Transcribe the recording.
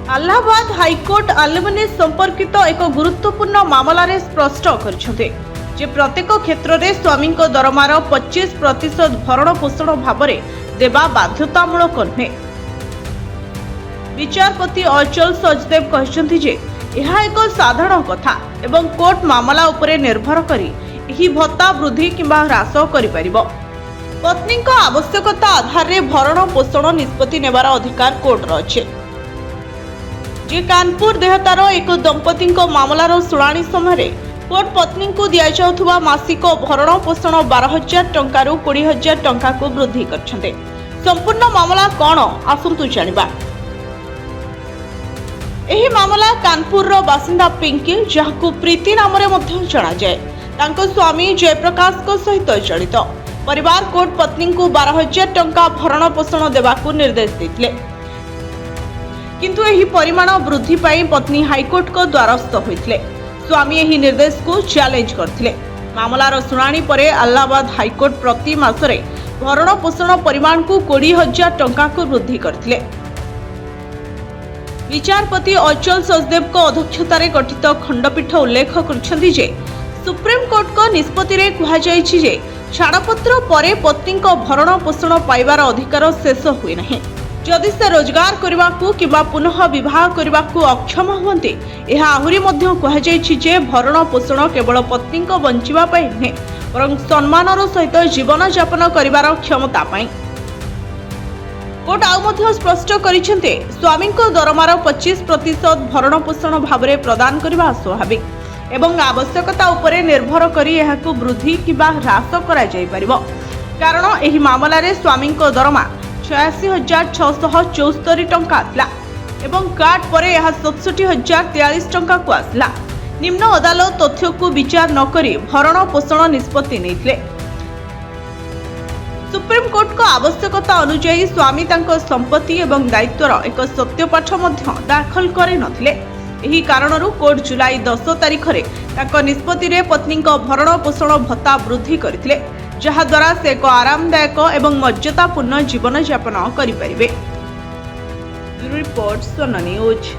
Allahabad high court आलुमिनी संपर्कित एक गुरुत्वपूर्ण मामलें स्पष्ट करछन्ते जे प्रत्येक क्षेत्र में स्वामी दरमार 25% भरण पोषण भाव में देवा बाध्यतामूलक नुहे। विचारपति अचल सचदेव कहते जे यह एक साधारण कथा एवं कोर्ट मामला उपरे निर्भर करी एही भत्ता वृद्धि किंबा ह्रास करि परिबो। पत्नी आवश्यकता आधार में भरण पोषण निष्पत्ति नेबार अधिकार कोर्ट अच्छे। जे कानपुर देहतार एक दंपति मामलार शुणाणी समय कोर्ट पत्नी को दि जाउथुबा मासिक भरण पोषण 12,000 टंकार 20,000 टंका को वृद्धि करछन्ते। संपूर्ण मामला कौन आसंतु जानिबा। एही मामला कानपुर रो बासिंदा पिंकी जहाकू प्रीति नाम रे मध्य जणा जाय तांको स्वामी जयप्रकाश को सहित जड़ित परिवार कोर्ट पत्नी को 12,000 टंका भरण पोषण देवाकू निर्देश देथिले, किंतु एही परिमाण वृद्धि पाई पत्नी हाईकोर्ट को द्वारस्थ होइथिले। स्वामी एही निर्देश को चैलेंज करथिले। मामलार शुणाणी परे अलाहाबाद हाईकोर्ट प्रति मासरे भरण पोषण परिमाण को 20,000 टंका को वृद्धि करथिले। विचारपति अचल सचदेव को अध्यक्षतार गठित खंडपीठ उल्लेख करछन्ति जे सुप्रीम कोर्ट को निष्पत्ति रे कहा जायछि जे छाड़पत्र परे पत्नी को भरण पोषण पाइबार अधिकार शेष हुए नहीं। जदि से रोजगार करने किंबा पुनः विवाह करने अक्षम हुंते यह आहुरी मध्य कह जायछि जे भरण पोषण केवल पत्नी को बंचिबा पई नुहे बरं सम्मानर सहित जीवन यापन करिवार क्षमता पई। कोर्ट आउ मध्य स्पष्ट करिसेंते स्वामी को दरमार 25% भरण पोषण भाव में प्रदान करबा स्वाभाविक एवं आवश्यकता उपरे निर्भर करी एहाकू वृद्धि किंबा ह्रास करा जाय परिबो। कारण एही मामला रे स्वामी को दरमा 86,674 टंका आसला एवं काट परे यह 67,043 टंका को आसला। निम्न अदालत तथ्य को विचार न करी भरण पोषण निष्पत्ति नेइथिले। सुप्रीम कोर्ट को आवश्यकता अनुसार स्वामी तांको संपत्ति एवं दायित्वर एक सत्यपाठ मध्य दाखल करे नथिले। एही कारणरू कोर्ट जुलाई 10 तारिख रे तांको निष्पत्ति रे पत्नी को भरण पोषण भत्ता वृद्धि करथिले, जहा द्वारा से एक आरामदायक एवं मर्यादापूर्ण जीवन यापन करि परिबे। रिपोर्ट सोना न्यूज।